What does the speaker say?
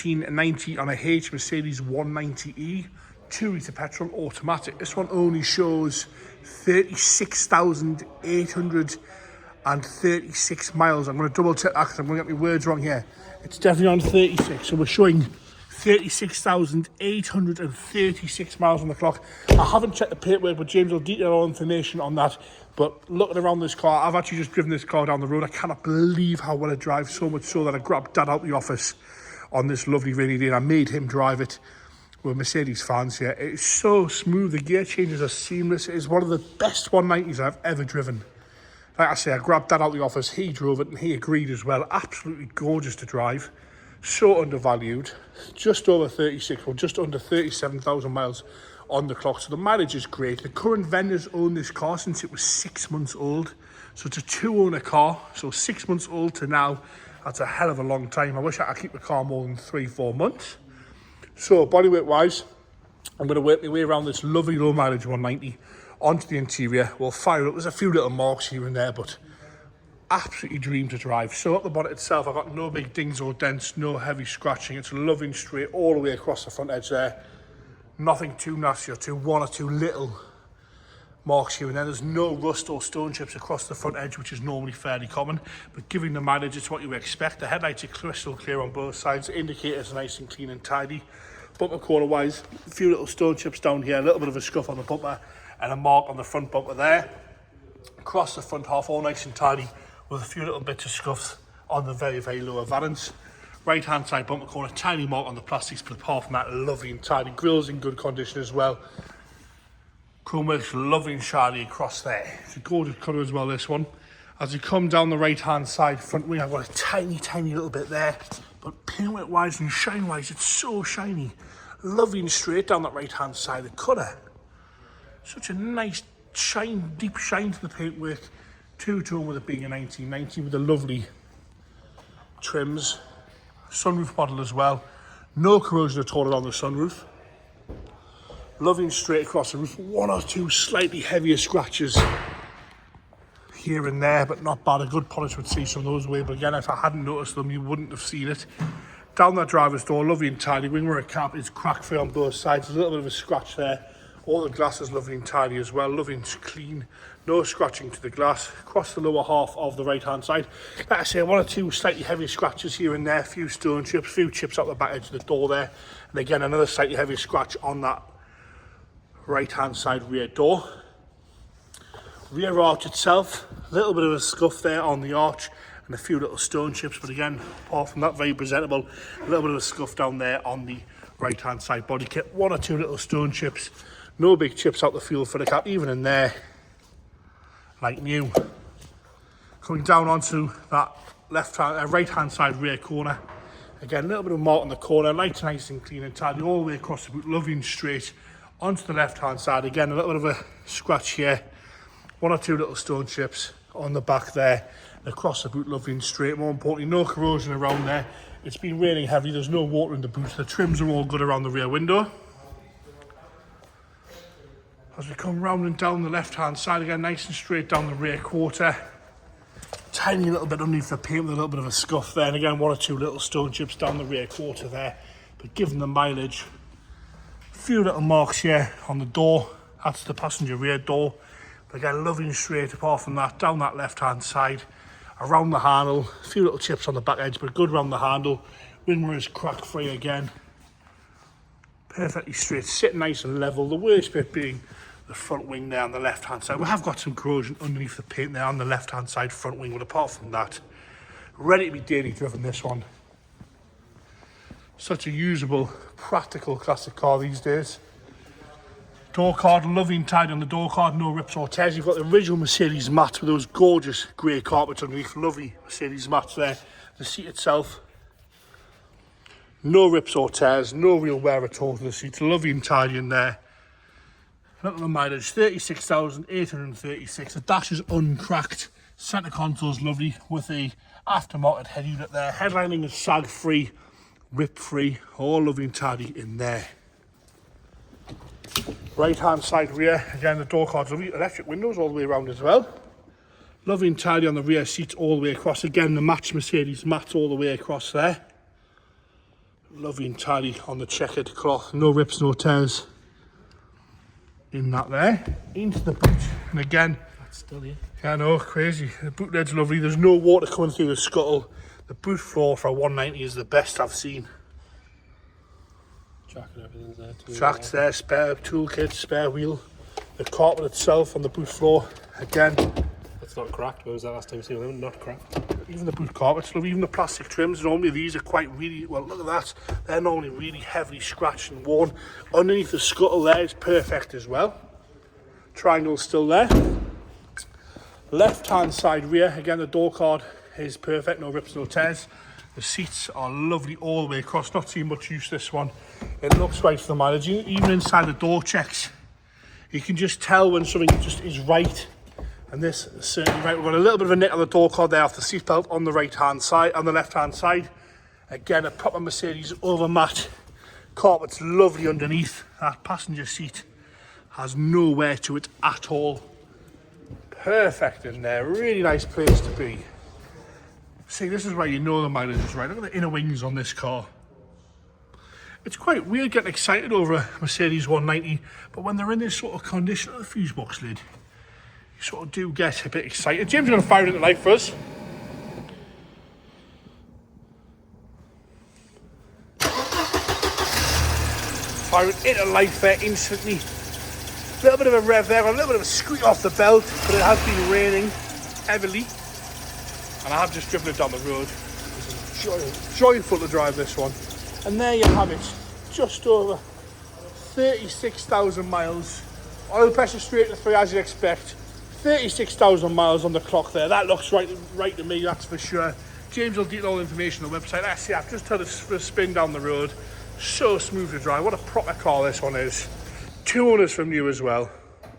1990 on a H Mercedes 190E, 2-litre petrol automatic. This one only shows 36,836 miles. I'm going to double check that because I'm going to get my words wrong here. It's definitely on 36, so we're showing 36,836 miles on the clock. I haven't checked the paperwork, but James will detail all information on that. But looking around this car, I've actually just driven this car down the road. I cannot believe how well it drives, so much so that I grabbed Dad out the office on this lovely rainy day and I made him drive it. We're Mercedes fans here. It's so smooth, the gear changes are seamless. It is one of the best 190s I've ever driven. Like I say, I grabbed Dad out the office, he drove it and he agreed as well. Absolutely gorgeous to drive. So undervalued, just over 36 or just under 37,000 miles on the clock, so the mileage is great. The current vendors own this car since it was 6 months old, so it's a 2-owner car, so 6 months old to now, that's a hell of a long time. I wish I could keep the car more than 3-4 months. So bodyweight wise, I'm going to work my way around this lovely low mileage 190 onto the interior. We'll fire up, there's a few little marks here and there, but absolutely dream to drive. So up the bonnet itself, I've got no big dings or dents, no heavy scratching. It's loving straight all the way across the front edge there. Nothing too nasty or one or two little marks here and there. There's no rust or stone chips across the front edge, which is normally fairly common, but giving the mileage, it's what you expect. The headlights are crystal clear on both sides. The indicators are nice and clean and tidy. Bumper corner wise, a few little stone chips down here, a little bit of a scuff on the bumper and a mark on the front bumper there. Across the front half, all nice and tidy, with a few little bits of scuffs on the very, very lower valance. Right hand side bumper corner, tiny mark on the plastics, but apart from that, lovely and tidy. Grill's in good condition as well. Chrome works lovely and shiny across there. It's a gorgeous colour as well, this one. As you come down the right hand side front wing, I've got a tiny, tiny little bit there, but paintwork wise and shine wise, it's so shiny. Lovely and straight down that right hand side. The colour, such a nice shine, deep shine to the paintwork. Two-tone with it being a 1990 with the lovely trims. Sunroof model as well. No corrosion at all on the sunroof. Lovely and straight across the roof. One or two slightly heavier scratches here and there, but not bad. A good polish would see some of those away, but again, if I hadn't noticed them, you wouldn't have seen it. Down that driver's door, lovely and tidy. Wing mirror cap is crack free on both sides. There's a little bit of a scratch there. All the glass is lovely and tidy as well, lovely and clean. No scratching to the glass. Across the lower half of the right hand side, like I say, one or two slightly heavy scratches here and there, a few stone chips, a few chips out the back edge of the door there, and again another slightly heavy scratch on that right hand side rear door. Rear arch itself, a little bit of a scuff there on the arch and a few little stone chips, but again, apart from that, very presentable. A little bit of a scuff down there on the right hand side body kit, one or two little stone chips. No big chips out the fuel filter cap, even in there, like new. Coming down onto that right hand side rear corner. Again, a little bit of mark on the corner, lights nice and clean and tidy all the way across the boot, lovely and straight onto the left hand side. Again, a little bit of a scratch here, one or two little stone chips on the back there, and across the boot, lovely and straight. More importantly, no corrosion around there. It's been raining heavily, there's no water in the boot. The trims are all good around the rear window. As we come round and down the left hand side, again nice and straight down the rear quarter. Tiny little bit underneath the paint with a little bit of a scuff there, and again one or two little stone chips down the rear quarter there. But given the mileage, a few little marks here on the door, that's the passenger rear door. But again, lovely and straight apart from that, down that left hand side, around the handle, a few little chips on the back edge, but good around the handle. Wing mirror is crack free again. Perfectly straight, sitting nice and level. The worst bit being the front wing there on the left hand side. We have got some corrosion underneath the paint there on the left hand side front wing, but apart from that, ready to be daily driven, this one. Such a usable, practical classic car these days. Door card, lovely and tidy on the door card, no rips or tears. You've got the original Mercedes mats with those gorgeous grey carpets underneath, lovely Mercedes mats there. The seat itself, no rips or tears, no real wear at all to the seats, lovely and tidy in there. Look at the mileage, 36,836. The dash is uncracked. Centre console's lovely with a aftermarket head unit there. Headlining is sag free, rip free, all lovely and tidy in there. Right hand side rear, again the door card's lovely. Electric windows all the way around as well. Lovely and tidy on the rear seats all the way across. Again the matched Mercedes mats all the way across there. Lovely and tidy on the checkered cloth. No rips, no tears in that there. Into the boot. And again, That's still here. yeah, I know, crazy. The boot lid's lovely. There's no water coming through the scuttle. The boot floor for a 190 is the best I've seen. Track and everything's there too. Tracks there, spare toolkit, spare wheel. The carpet itself on the boot floor, again. That's not cracked. When was that last time you seen them? Not cracked. Even the boot carpets, look, even the plastic trims, normally these are quite really, well, look at that. They're normally really heavily scratched and worn. Underneath the scuttle there is perfect as well. Triangle's still there. Left hand side rear, again the door card is perfect, no rips, no tears. The seats are lovely all the way across, not too much use this one. It looks right for the mileage. Even inside the door checks, you can just tell when something just is right. And this is certainly right. We've got a little bit of a nick on the door card there off the seatbelt on the right hand side, on the left hand side. Again, a proper Mercedes over mat. Carpet's lovely underneath. That passenger seat has no wear to it at all. Perfect in there, really nice place to be. See, this is where you know the mileage is right. Look at the inner wings on this car. It's quite weird getting excited over a Mercedes 190, but when they're in this sort of condition, the fuse box lid, you sort of do get a bit excited. James is going to fire it into life for us. Fire it into life there instantly. A little bit of a rev there, a little bit of a squeak off the belt, but it has been raining heavily. And I have just driven it down the road. It's joyful to drive this one. And there you have it, just over 36,000 miles. Oil pressure straight to 3 as you'd expect. 36,000 miles on the clock there. That looks right to me, that's for sure. James will detail all the information on the website. I see, I've just had a spin down the road. So smooth to drive. What a proper car this one is. 2 owners from new as well.